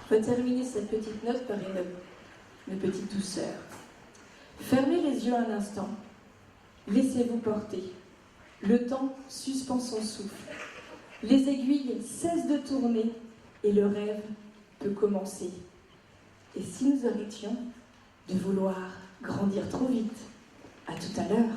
va terminer cette petite note par une petite douceur. Fermez les yeux un instant, laissez-vous porter. Le temps suspend son souffle. Les aiguilles cessent de tourner et le rêve peut commencer. Et si nous arrêtions de vouloir grandir trop vite? À tout à l'heure.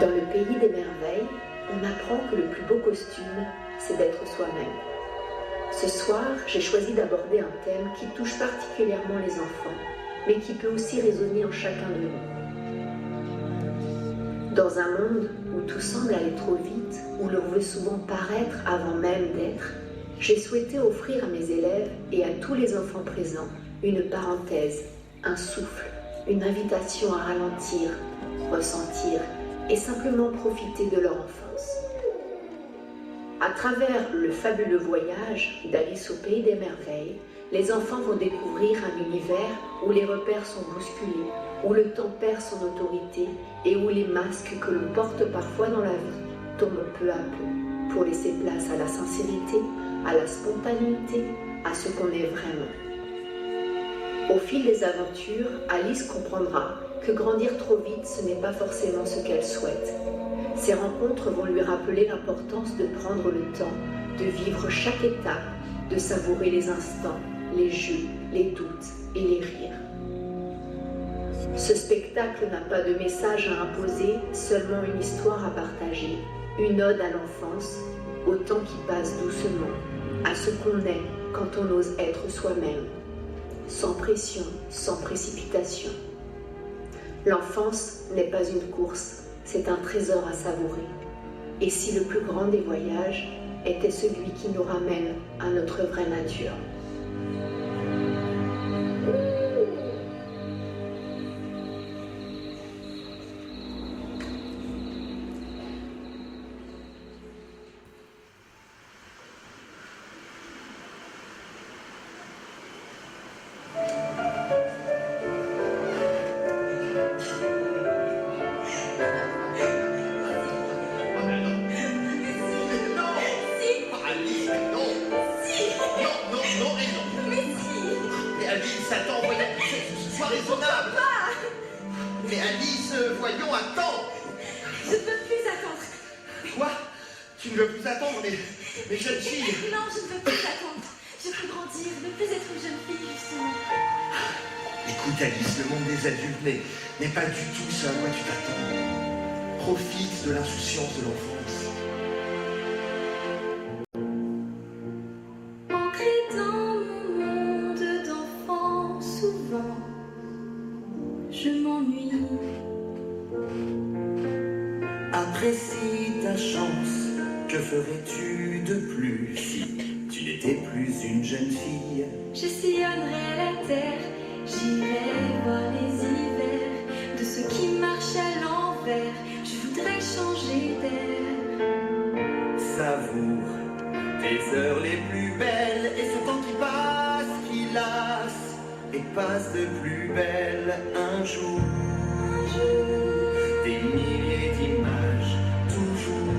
Dans le pays des merveilles, on apprend que le plus beau costume, c'est d'être soi-même. Ce soir, j'ai choisi d'aborder un thème qui touche particulièrement les enfants, mais qui peut aussi résonner en chacun de nous. Dans un monde où tout semble aller trop vite, où l'on veut souvent paraître avant même d'être, j'ai souhaité offrir à mes élèves et à tous les enfants présents une parenthèse, un souffle, une invitation à ralentir, ressentir, et simplement profiter de leur enfance. À travers le fabuleux voyage d'Alice au pays des merveilles, les enfants vont découvrir un univers où les repères sont bousculés, où le temps perd son autorité et où les masques que l'on porte parfois dans la vie tombent peu à peu pour laisser place à la sincérité, à la spontanéité, à ce qu'on est vraiment. Au fil des aventures, Alice comprendra que grandir trop vite, ce n'est pas forcément ce qu'elle souhaite. Ces rencontres vont lui rappeler l'importance de prendre le temps, de vivre chaque étape, de savourer les instants, les jeux, les doutes et les rires. Ce spectacle n'a pas de message à imposer, seulement une histoire à partager, une ode à l'enfance, au temps qui passe doucement, à ce qu'on est quand on ose être soi-même, sans pression, sans précipitation. L'enfance n'est pas une course, c'est un trésor à savourer. Et si le plus grand des voyages était celui qui nous ramène à notre vraie nature? N'est pas du tout ce à quoi tu t'attends. Profite de l'insouciance de l'enfance. Ancré dans mon monde d'enfant, souvent, je m'ennuie. Apprécie ta chance, que ferais-tu de plus si tu n'étais plus une jeune fille? Je sillonnerai la terre, j'irai voir les hivers. De ceux qui marchent à l'envers, je voudrais changer d'air. Savoure tes heures les plus belles et ce temps qui passe, qui lasse et passe de plus belle un jour. Des milliers d'images, toujours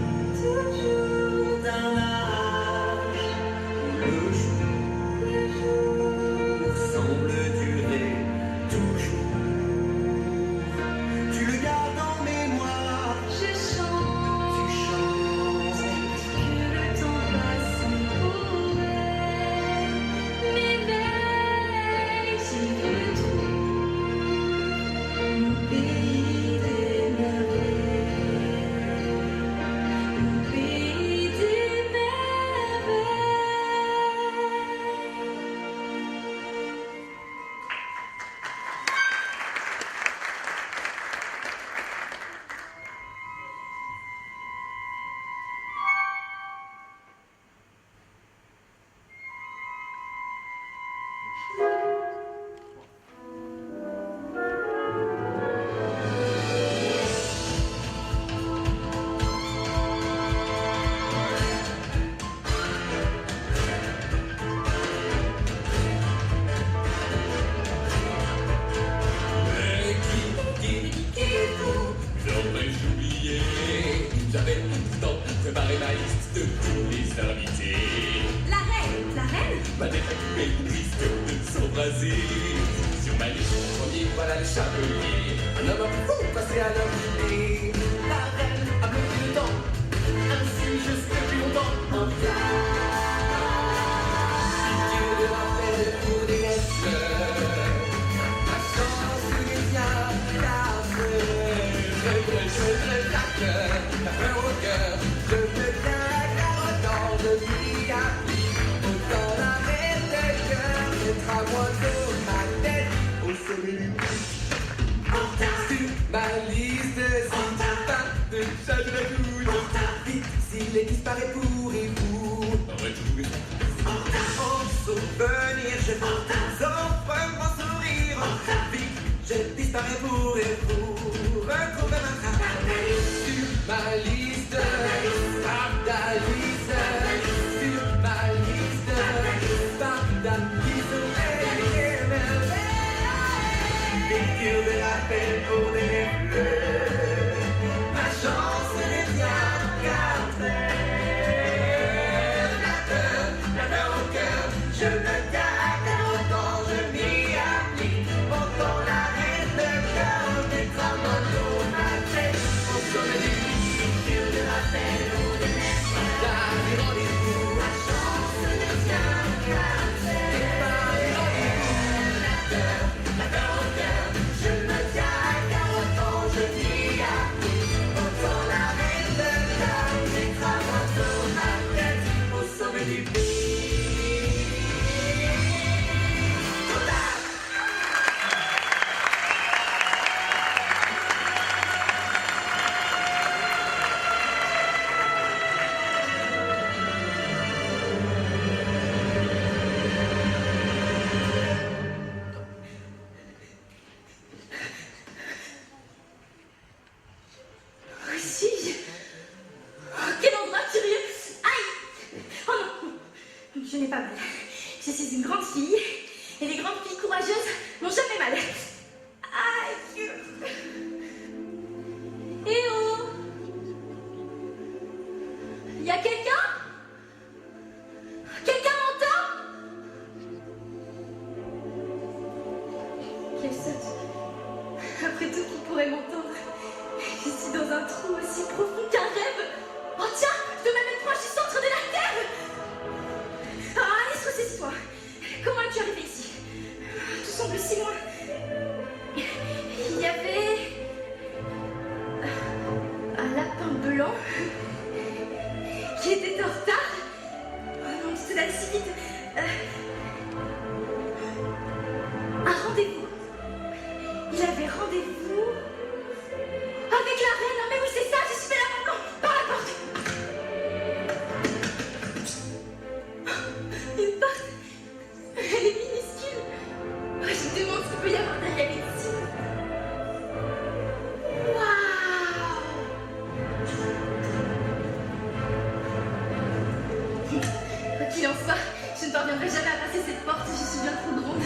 d'un âge où le jour semble durer toujours. Tu le gardes en mémoire, Je chante, tu chantes, que le temps passe sans poète. M'éveille, j'y veux trop. vas-y. Sur ma liste, premier, voilà le chapelier. Un homme fou, passé à l'homme inné. La reine a bloqué le temps, ainsi juste depuis longtemps. En piqûre de rappel pour des restes. La chance des diables, je claque, la peur au cœur. Je me tiens à carotte, je vis à pli. Autant la reine de cœur, mettre à moi sur ma tête. Au sommet du sur ma liste, si tu pas de chat de la douille. Vite, s'il est disparait pour et vous. En souvenir, je offre mon sourire. Vite, je disparais pour et vous. Retrouver ma trace sur ma liste. Pardalise sur ma liste. Pardalise. Piqûre de rappel pour des fleurs. Ma chance est bien gardée. La peur au cœur, je me tiens à 40 ans, je m'y applique. Pourtant la reine de cœur mettra ma dans ma tête. Au sommet du piqûre de rappel pour des fleurs. Des rendez-vous, ma chance est bien gardée. Des rendez-vous, la peur au cœur, je me tiens à 40 ans, je m'y applique. Pourtant la reine de cœur mettra ma dans ma tête. Au sommet du pic. Où suis-je? Quel endroit curieux! Aïe! Oh non! Je n'ai pas mal. Je suis une grande fille, et les grandes filles courageuses n'ont jamais mal. Aïe! Eh oh! Y a quelqu'un? Quelqu'un m'entend? Quelle sotte! Après tout, qui pourrait m'entendre? Je suis dans un trou aussi profond qu'un rêve. Oh tiens, je peux même être proche du centre de la Terre. Ah, Alice, ressaisis-toi. Comment es-tu arrivée ici? Tout semble si loin. Il y avait un lapin blanc qui était en retard. Oh non, tout allait si vite. Un rendez-vous. Il avait rendez-vous avec la reine. Non mais oui, c'est ça, j'ai suivi la maman par la porte. Une porte. Elle est minuscule. Je me demande ce qu'il peut y avoir derrière ici. Waouh. Quoi qu'il en soit, je ne parviendrai jamais à passer cette porte. Je suis bien trop grande.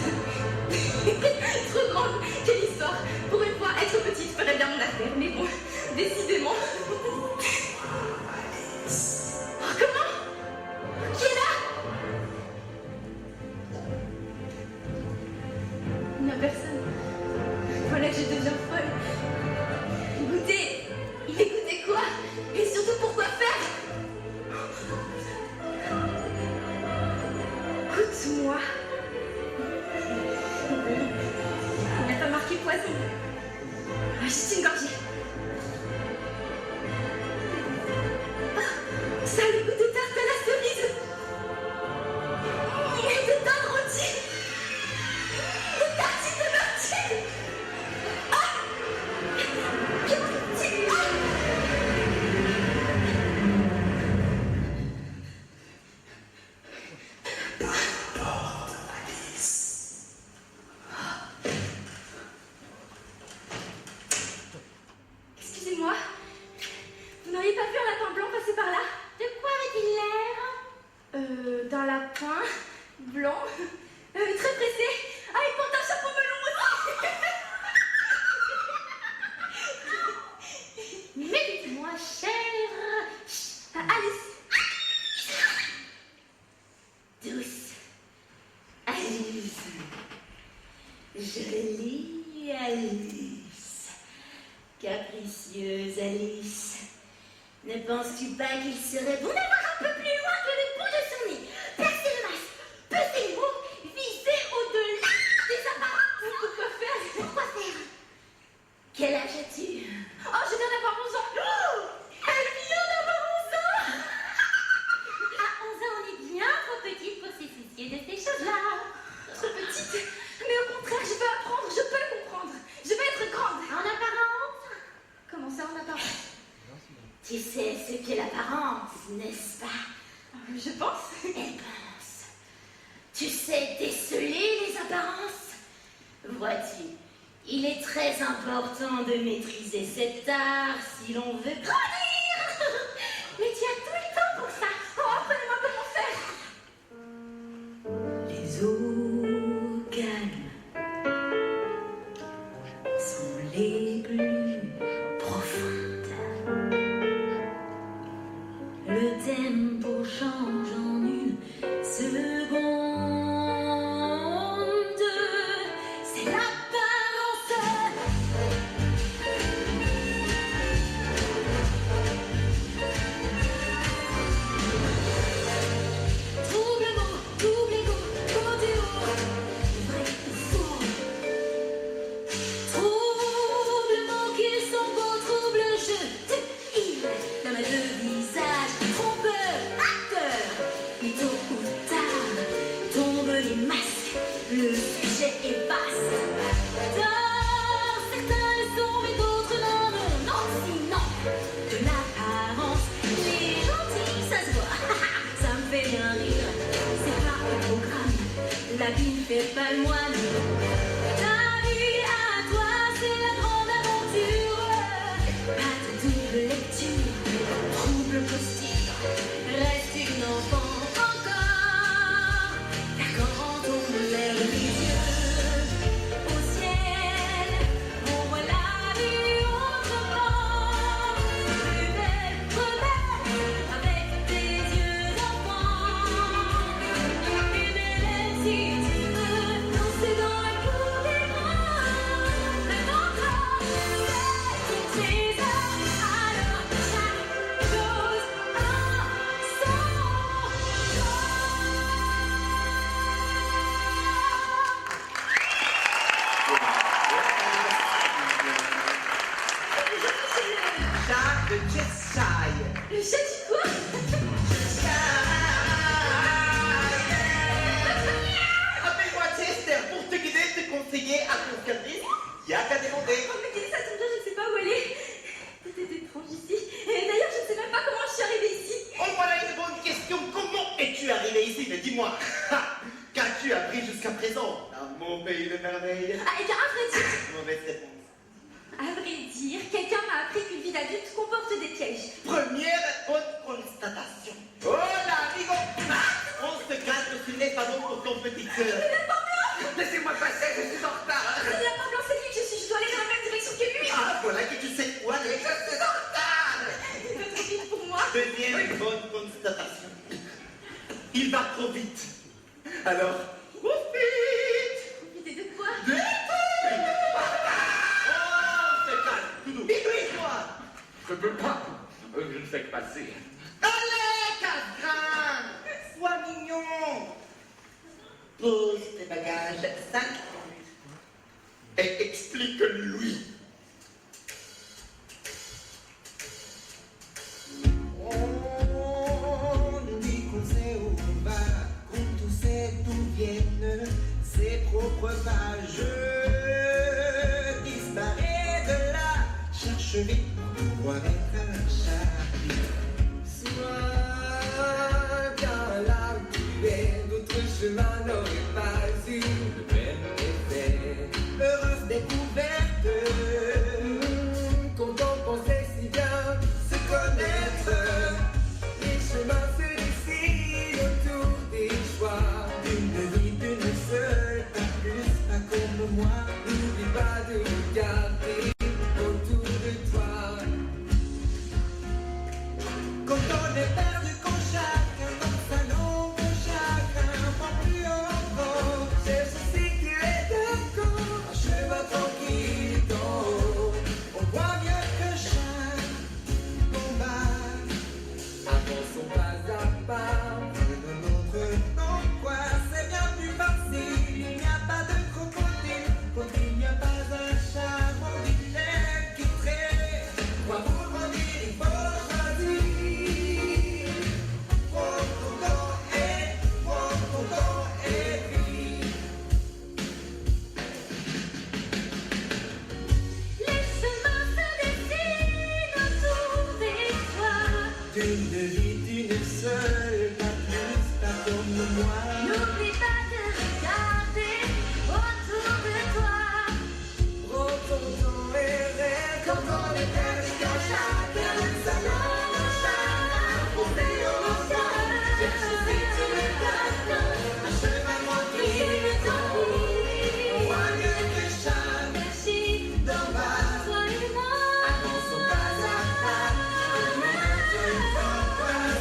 Trop grande. Quelle histoire. Pour une fois, être petite ferait bien mon affaire. Mais bon, décidément. Oh, comment? Qui est là? Il n'y a personne. Voilà que je deviens folle. Écoutez quoi? Et surtout pourquoi faire? Écoute-moi. Il n'a pas marqué poison. Juste une gorgée. Ça a le goût de tarte à la cerise. Et de dinde rôtie. De tartines de myrtille. Ah! Myrtille. Ah! Excusez-moi, vous n'auriez pas vu un lapin blanc passer par là? De quoi avait-il l'air? D'un lapin blanc, très pressé. Ah, il porte un chapeau melon aussi. Mais dites-moi, chère Alice. Douce Alice. Jolie Alice. Capricieuse Alice. Ne penses-tu pas qu'il serait bon d'avoir un peu plus loin que le bout de son nez? Percer le masque, peser les mots, viser au-delà des apparences. Pourquoi faire? Pourquoi faire? Quel âge as-tu? Oh, je viens d'avoir 11 ans. Oh, elle vient d'avoir 11 ans. À 11 ans, on est bien trop petite pour se soucier de ces choses-là. Trop petite? Mais au contraire, je veux apprendre, je peux comprendre. Je veux être grande. En apparence? Comment ça, en apparence? Tu sais ce qu'est l'apparence, n'est-ce pas? Je pense. Elle pense. Tu sais déceler les apparences? Vois-tu, il est très important de maîtriser cet art si l'on veut grandir. Mais tu as tout le temps pour ça. Oh, apprenez-moi comment faire. Les eaux calmes sont les plus profondes. Le tempo change en une seconde. C'est l'apparence. Trouble mot, double égo, côté haut, vrai ou faux. Trouble mot qu'ils sont beaux, trouble jeu, il dans mes deux visages, trompeur, acteur. Et tôt ou tard, tombent les masques, le sujet est vaste. Dans certains le sont, mais d'autres non, non, non, sinon, de l'apparence, les gentils, ça se voit, ça me fait bien rire, c'est pas au programme, la vie ne fait pas le moine. Ta vie à toi, c'est la grande aventure, pas de double lecture, trouble posture, reste une enfant encore, car quand on lève les yeux au ciel, on voit la vie autrement, plus belle, avec des yeux d'enfant, et belle si tu veux danser dans la cour des grands, mais encore, c'est ton trésor, alors chaque chose a son Jacques de Cheshire. Le chat du quoi? Appelle-moi Chester pour te guider, te conseiller à ton service. Il y a qu'à demander. Oh mais ça tombe bien, je ne sais pas où aller. C'était étrange ici. Et d'ailleurs, je ne sais même pas comment je suis arrivée ici. Oh, voilà une bonne question. Comment es-tu arrivé ici? Mais dis-moi, qu'as-tu appris jusqu'à présent dans mon pays de merveilles? Ah, et bien, à vrai dire, Mauvaise réponse. quelqu'un m'a appris qu'une vie d'adulte comporte des pièges. Première bonne constatation. Oh la rigole. On se cache que tu n'es pas bon pour ton petit cœur. Laissez-moi passer, je suis en retard. C'est de la part blanc, c'est lui que je suis. Je dois aller dans la même direction que lui. Ah, voilà que tu sais où aller. Je suis en retard. Il va trop vite pour moi. Deuxième bonne constatation. Il va trop vite. Alors, profite. Profiter de quoi? De tout. Oh, c'est calme. Doudou, aiguille-toi. Je peux pas. Je ne fais que passer. Allez, Catherine. Sois mignon. Pose tes bagages 5 minutes. Et explique-lui. On nous dit qu'on sait où on va, qu'on tout sait d'où viennent ses propres pages. Disparaît de là, cherche vite pour pouvoir être un chapitre. Sois bien là où tu es, d'autres chemins n'auraient pas eu le même effet. Heureuse découverte, quand on pensait si bien se connaître. Les chemins se dessinent autour des choix. D'une vie, d'une seule, pas plus, pas comme moi. N'oublie pas de regarder autour de toi. Quand on est perdu, quand chacun dans sa langue, chacun prend plus haut. N'oublie pas de regarder autour de toi. Prends ton temps et rêve. Quand on est perdu dans chacun de salon, on fait au cœur. Si tu me donnes Un chemin rempli de envie, on voit mieux que jamais. merci D'en bas, toi et moi. avançons pas à pas.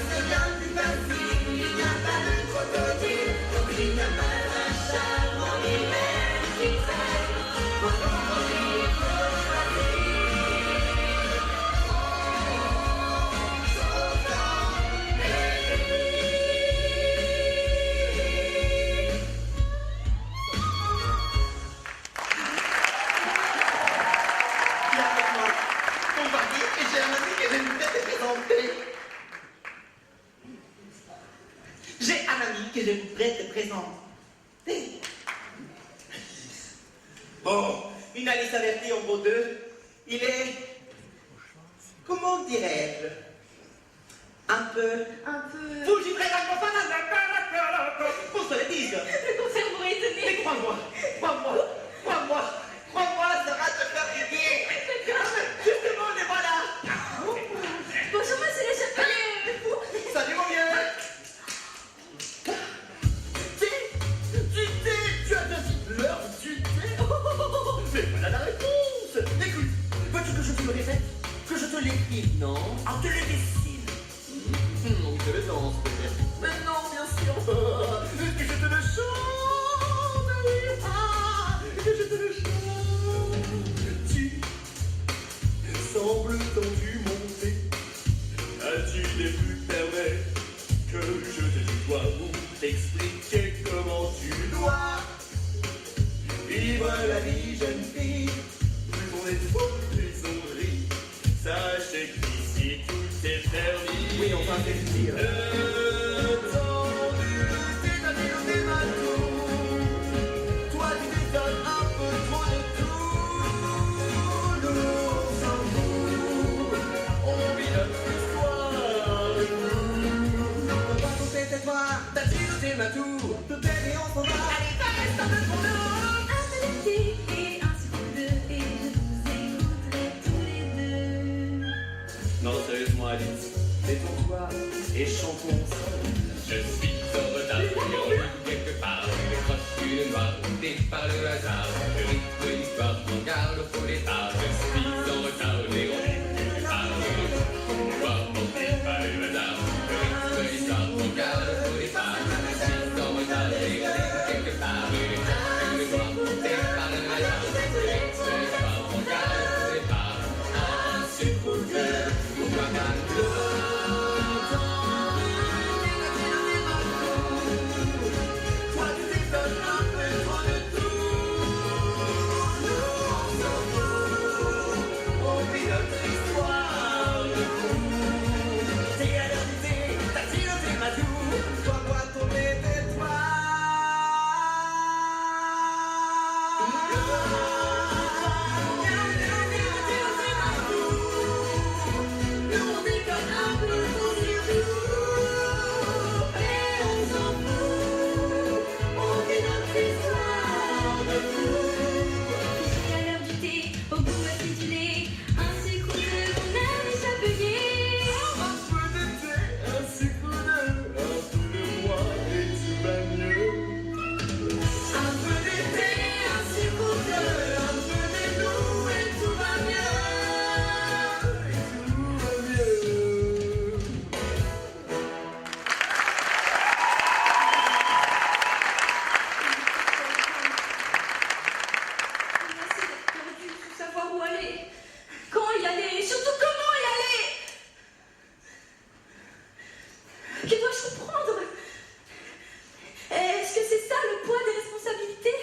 C'est bien plus facile, il n'y a pas de crocodile. Donc il n'y a pas un charme en hiver qui traîne. Quand on il faut Viens avec moi. On va dire que j'ai un ami que je voudrais te présenter. J'ai un ami que je voudrais te présenter. Bon, une Alice avertie en vaut deux. Il est... Comment dirais-je? Un peu... Vous givrez dans mon fanal. Pour se le dire. Le concert m'aurait étonné. Mais crois-moi, ça va te faire du bien. Justement, les voilà. Bonjour, monsieur le chapelier. Salut mon vieux. Tu as déjà dit l'heure du thé. Mais voilà la réponse. Écoute, veux-tu que je te le répète? Que je te l'écrive, non? En te le dessine. Ou que le danse peut-être. Mais non, bien sûr. Que je te le chante, oui. Ah, que je te le chante. Tu sembles tendu monter. As-tu des buts pervers que je te dois vous t'expliquer comment tu dois vivre la vie, jeune fille? Plus on est fou, plus on rit. Sachez qu'ici tout est permis. Oui, on va te dire. Le temps du thé m'a tout. Toi, tu t'étonnes un peu trop de tout. Nous, on s'en fout. On vit notre histoire de nous. On va pas tout tes toi. T'as dit le thé m'a tout. Tout est et on s'en va. Allez, reste un peu pour nous. Un peu de thé et un sucre de et je vous écouterai tous les deux. Non, sérieusement, Alice, détends-toi et chantons ensemble. Je suis en retard, j'ai envie quelque part. Je croche une noire, montée par le hasard. Le rythme l'histoire, mon garde au faux départ. Je suis en retard, j'ai envie quelque part. Une noire, montée par le hasard. Le rythme l'histoire, mon garde au faux départ. Je suis en retard, j'ai envie quelque part. Une noire, montée par le hasard. Le rythme l'histoire, mon garde au faux départ. Un sucre ou deux, pourquoi pas de l'eau? Toi, tu t'étonnes un peu trop de tout. Nous, on s'en fout. On vit notre histoire de fou. T'es à l'heure du thé, t'as dit le thé m'a tout. Toi, bois ton thé, tais-toi. Nous, on déconne un peu trop sur tout. Et on s'en fout. On vit notre histoire de fou. Jusqu'à l'heure du thé, au bout acidulé, un sucre de mon ami chapelier. Un peu de thé, un sucre de, un peu de moi et tout va mieux. Un peu de thé, un sucre de, un peu de nous et tout va mieux. Et tout va mieux. Merci d'être perdu, sans savoir où aller, quand y aller, et surtout comment y aller. Que dois-je comprendre? Est-ce que c'est ça le poids des responsabilités?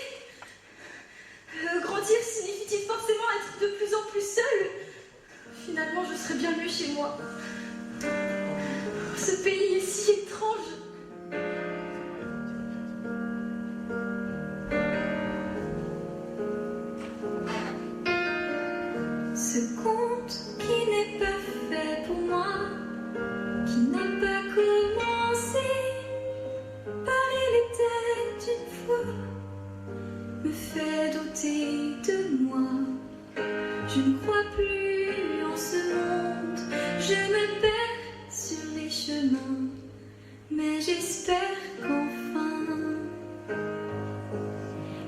Grandir signifie-t-il forcément être de plus en plus seul? Finalement, je serais bien mieux chez moi. Ce pays est si étrange. Ce conte qui n'est pas fait pour moi, qui n'a pas commencé par il est Je ne crois plus en ce monde, je me perds sur les chemins, mais j'espère qu'enfin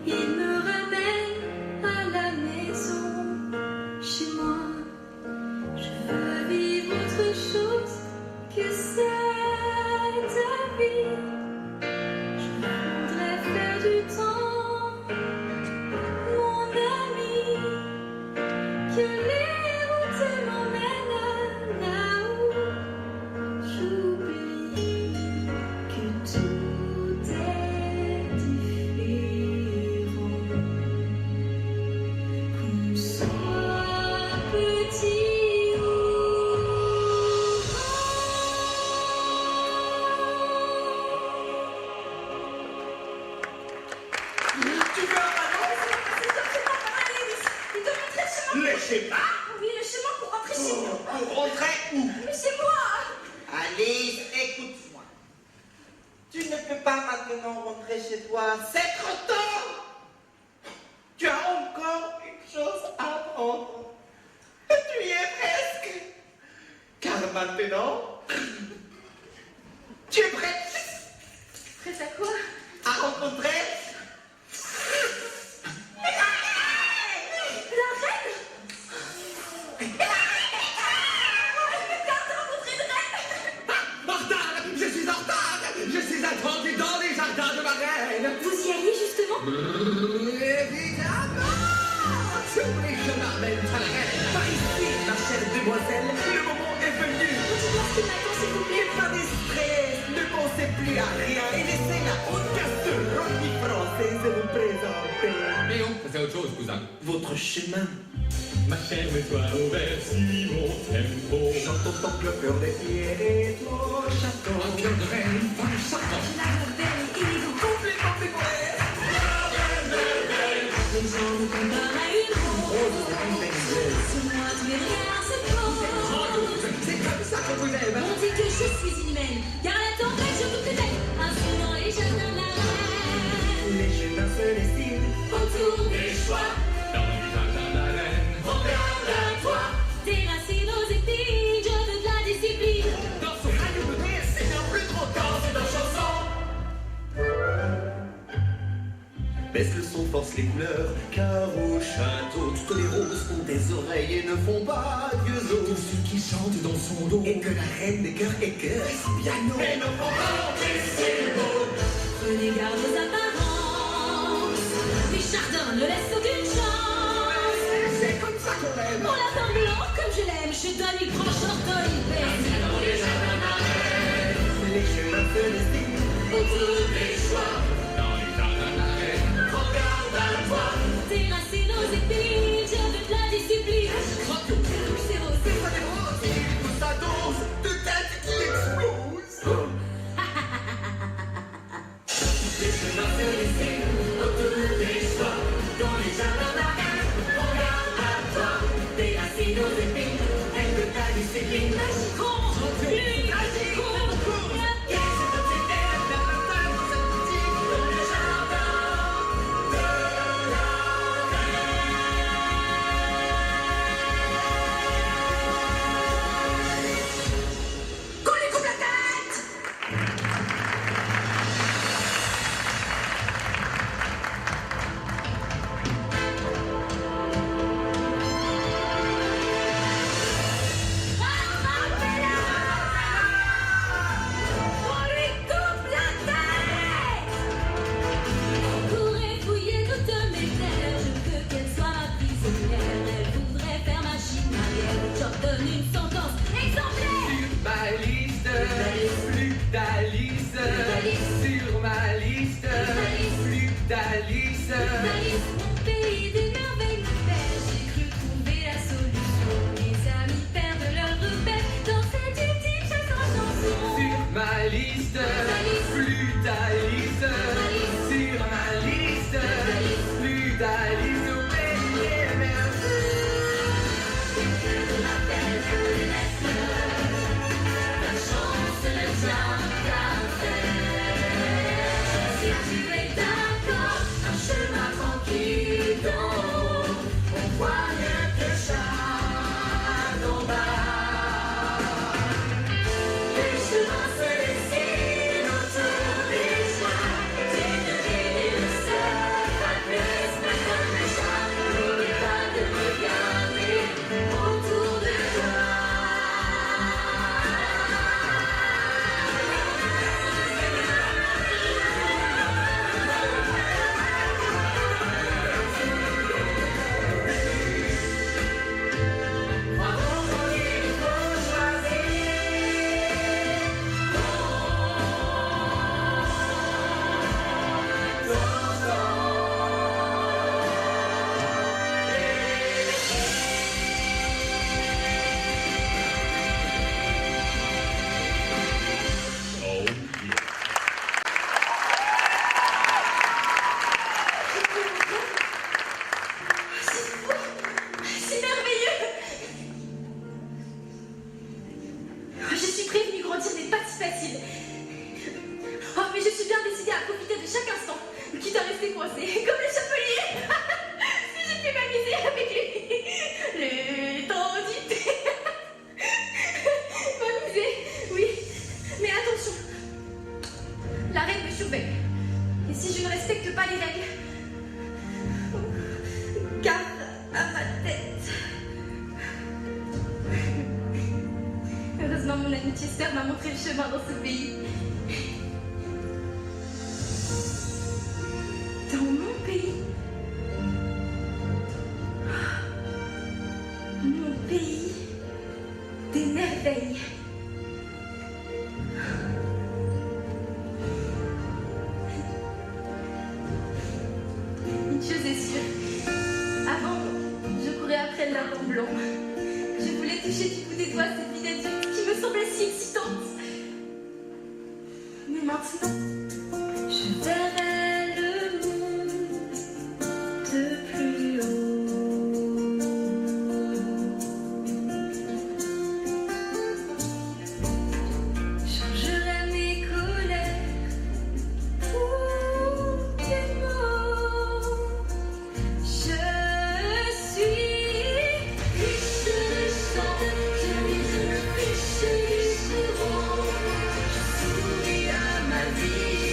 il me ramène à la maison, chez moi. Je veux vivre autre chose que cette vie. Je voudrais faire du temps, mon ami, que les routes m'emmènent là où j'oublie que tout est différent. Qu'on soit petit ou Tu veux un ballon? Le schéma? Oui, le chemin pour rentrer chez moi. Pour rentrer où? Mais chez moi. Alice, écoute-moi. Tu ne peux pas maintenant rentrer chez toi, c'est trop tôt. Tu as encore une chose à apprendre. Et tu y es presque. Car maintenant, tu es prête Prête à quoi? à rencontrer La reine. Mortal, je suis en retard. Je suis attendu dans les jardins de ma reine. Vous y alliez justement? Évidemment. Tous les chemins mènent à la reine. Par ici, ma chère demoiselle, le moment est venu. Dites-moi ce qui m'attend, s'il vous plaît. Pas de stress, ne pensez plus à rien et laissez la haute gastronomie française vous présenter Mais on, c'est autre chose, cousin. votre chemin. Ma chère, mets-toi au vert, suis mon tempo. Chante ton cœur des pieds et ton château. Un cœur de reine, femme charmante. La belle et élégante. Complètement décoré. Les gens vous comparent à une rose. Sur moi, tous les regards se posent. C'est comme ça qu'on vous aime. On dit que je suis inhumaine, car la tempête sur toutes les têtes. Ainsi dans les jardins de la reine. Les chemins se dessinent. Autour des choix, Dans les jardins de la reine. regarde à toi. Terrasser nos épines, je veux de la discipline. Dans son rayon de nez, c'est un plus trop danser dans chanson. Baisse le son, force les couleurs, car au château, toutes les roses ont des oreilles et ne font pas vieux os. Tous ceux qui chantent dans son dos. Et que la reine des cœurs écœure son piano. Et nos parents, c'est beau. Prenez garde aux apparences. Les jardins ne laissent aucune chance. C'est comme ça qu'on aime. Mon lapin blanc, comme je l'aime, je donne, il prend, j'ordonne, il baisse. Les chemins se dessinent. Autour des choix, Dans les jardins de la reine. regarde à toi. Terrasser nos épines, je veux de la discipline. Radio. C'est rose. C'est pas des roses, il pousse sa dose de tête qui explose. Les chemins se dessinent autour des choix. Dans les jardins de la reine, regarde à toi. Terrasser nos épines, elle veut ta discipline. Magique, magique, Et si je ne respecte pas les règles? Garde à ma tête. Heureusement, mon ami Chester m'a montré le chemin dans ce pays. Dans mon pays. Mon pays des merveilles. Une chose est sûre. Avant, je courais après le lapin blanc. Je voulais toucher du bout des doigts cette vie d'adulte qui me semblait si excitante. Mais maintenant, je verrai le monde de plus haut. Changerai mes colères pour des mots. Je suis riche de sang, je vis riche du courant. Je souris à ma vie.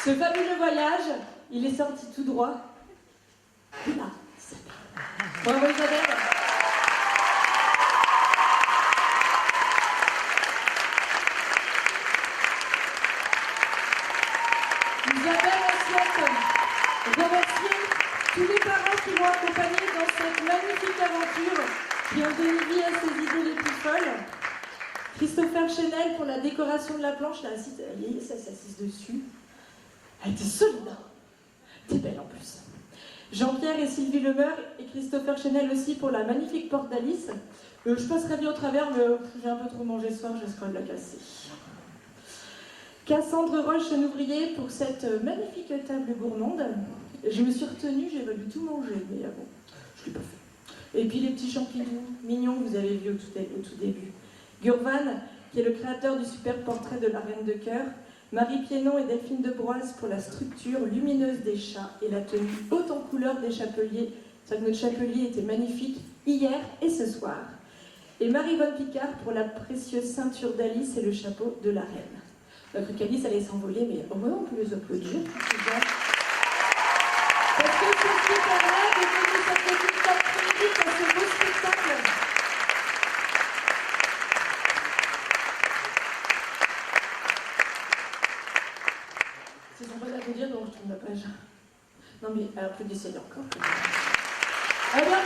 Ce fabuleux voyage, il est sorti tout droit. Là, Isabelle. Bravo Isabelle. Isabelle souhaite remercier tous les parents qui l'ont accompagnée dans cette magnifique aventure, qui ont donné vie à ses idées les plus folles. Christopher Chenel pour la décoration de la planche, là, elle s'est assise dessus. Elle était solide, hein. Elle était belle en plus. Jean-Pierre et Sylvie Lemeur et Christopher Chenel aussi pour la magnifique porte d'Alice. Je passerai bien au travers, mais j'ai un peu trop mangé ce soir, je risquerai de la casser. Cassandre Roche, un ouvrier, pour cette magnifique table gourmande. Je me suis retenue, j'ai voulu tout manger, mais bon, je ne l'ai pas fait. Et puis les petits champignons mignons que vous avez vus au tout début. Gurvan, qui est le créateur du super portrait de la Reine de Cœur. Marie Piénon et Delphine Debroise pour la structure lumineuse des chats et la tenue haute en couleur des chapeliers C'est vrai que notre chapelier était magnifique hier et ce soir. Et Marie-Vonne Picard pour la précieuse ceinture d'Alice et le chapeau de la reine. Notre Alice allait s'envoler, mais au moins on peut les applaudir. Parce que ce super-là est venu cette petite après-midi dans ce beau spectacle. C'est sympa d'applaudir, donc je tourne la page. Non mais applaudissez encore. Eh bien,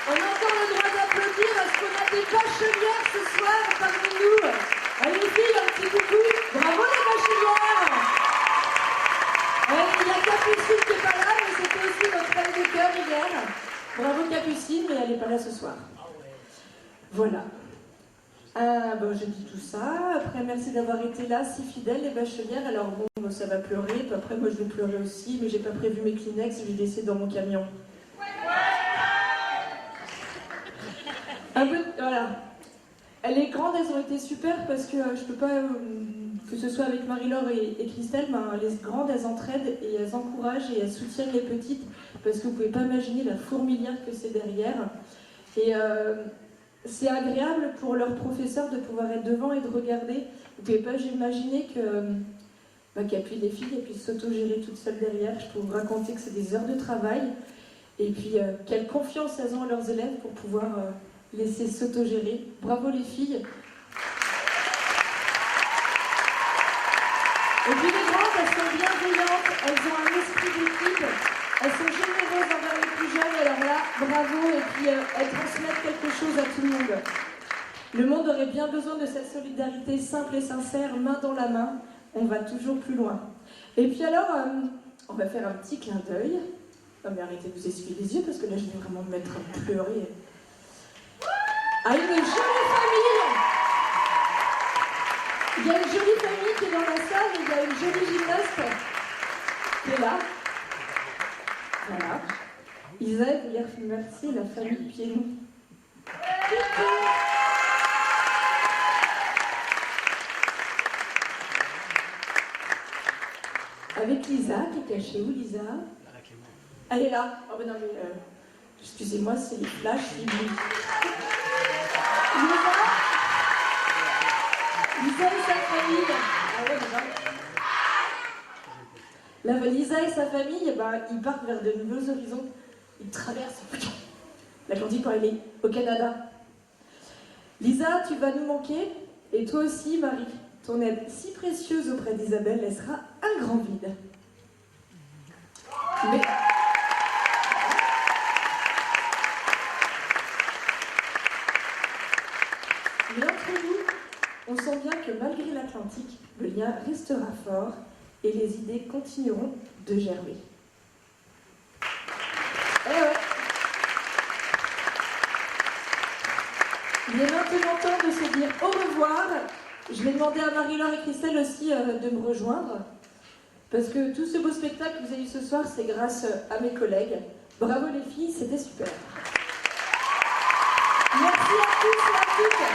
on a encore le droit d'applaudir parce qu'on a des bachelières ce soir parmi nous. Allez les filles, un petit coucou. Bravo les bachelières. Il y a Capucine qui n'est pas là, mais c'était aussi notre reine de cœur hier. Bravo Capucine, mais elle n'est pas là ce soir. Voilà. Bon, j'ai dit tout ça. Après, merci d'avoir été là, si fidèles les bachelières. Alors bon, ça va pleurer. Puis après, moi je vais pleurer aussi, mais j'ai pas prévu mes Kleenex, je vais les laisser dans mon camion. Voilà. Les grandes, elles ont été super parce que je peux pas, que ce soit avec Marie-Laure et Christelle, les grandes, elles entraident et elles encouragent et elles soutiennent les petites parce que vous pouvez pas imaginer la fourmilière que c'est derrière. Et c'est agréable pour leurs professeurs de pouvoir être devant et de regarder. Vous pouvez pas imaginer qu'il y a puis des filles et puis s'auto-gérer toutes seules derrière. Je peux vous raconter que c'est des heures de travail et puis quelle confiance elles ont à leurs élèves pour pouvoir laisser s'auto-gérer. Bravo les filles. Et puis les grandes, elles sont bienveillantes, elles ont un esprit d'équipe, elles sont généreuses envers les plus jeunes, alors là, bravo, et puis elles transmettent quelque chose à tout le monde. Le monde aurait bien besoin de cette solidarité simple et sincère, main dans la main, on va toujours plus loin. Et puis alors, on va faire un petit clin d'œil. Non mais arrêtez de vous essuyer les yeux, parce que là je vais vraiment me mettre à pleurer. À une jolie famille. Il y a une jolie famille qui est dans la salle et il y a une jolie gymnaste qui est là. Voilà. Isa, vous dire merci, la famille Piedmont. Avec Lisa, qui est cachée où, Lisa? Elle est là. Oh ben non mais, excusez-moi, c'est les flashs. Lisa et sa famille. Lisa et sa famille, ils partent vers de nouveaux horizons. Ils traversent l'Atlantique pour aller au Canada. Lisa, tu vas nous manquer. Et toi aussi, Marie. Ton aide si précieuse auprès d'Isabelle laissera un grand vide. Mais entre nous, on sent bien que malgré l'Atlantique, le lien restera fort et les idées continueront de germer. Eh ouais. Il est maintenant temps de se dire au revoir. Je vais demander à Marie-Laure et Christelle aussi de me rejoindre. Parce que tout ce beau spectacle que vous avez eu ce soir, c'est grâce à mes collègues. Bravo les filles, c'était super. Merci à tous et à toutes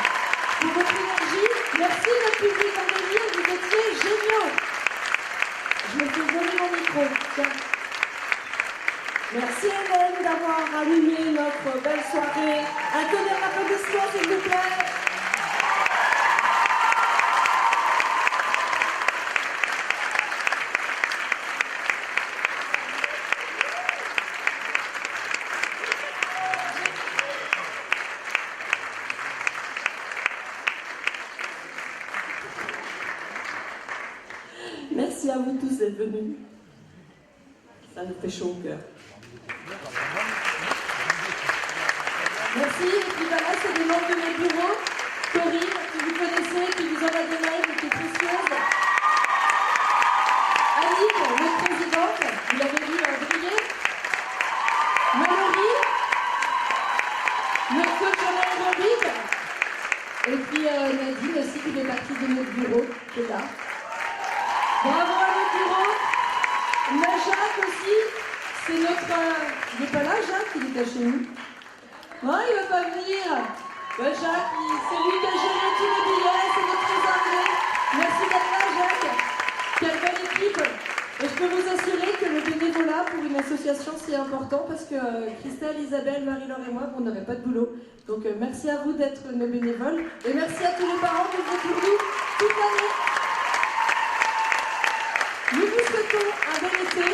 pour votre énergie. Merci notre public en venir, vous étiez géniaux. Je me fais voler mon micro. Tiens. Merci Hélène d'avoir allumé notre belle soirée. Un tonnerre d'applaudissements s'il vous plaît. Merci à vous tous d'être venus. Ça nous fait chaud au cœur. Merci. Et puis voilà, c'est des membres de mes bureaux. Corinne, que vous connaissez, qui vous envoie des mails, qui est précieuse. Annick, notre présidente, vous l'avez vu briller. Mallory, notre coach en aérobic. Et puis Nadine aussi, qui fait partie de notre bureau, qui est là. Bravo à notre bureau. Jacques aussi, c'est notre... Il n'est pas là, Jacques, il est chez nous. Non, il ne veut pas venir. Jacques, c'est lui qui a géré tous les billets, c'est notre trésorier. Merci d'être là, Jacques. Quelle belle équipe. Et je peux vous assurer que le bénévolat là pour une association si importante parce que Christelle, Isabelle, Marie-Laure et moi, on n'aurait pas de boulot. Donc merci à vous d'être nos bénévoles et merci à tous les parents qui sont pour nous toute l'année. Nous vous souhaitons un bon été.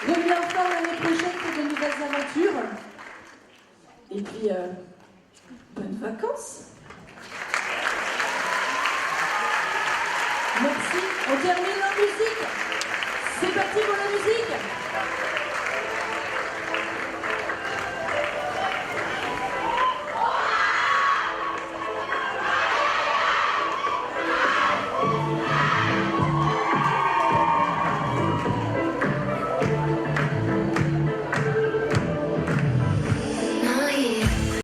Revenez encore l'année prochaine pour de nouvelles aventures. Et puis, bonnes vacances. Merci. On termine en musique. C'est parti pour la musique.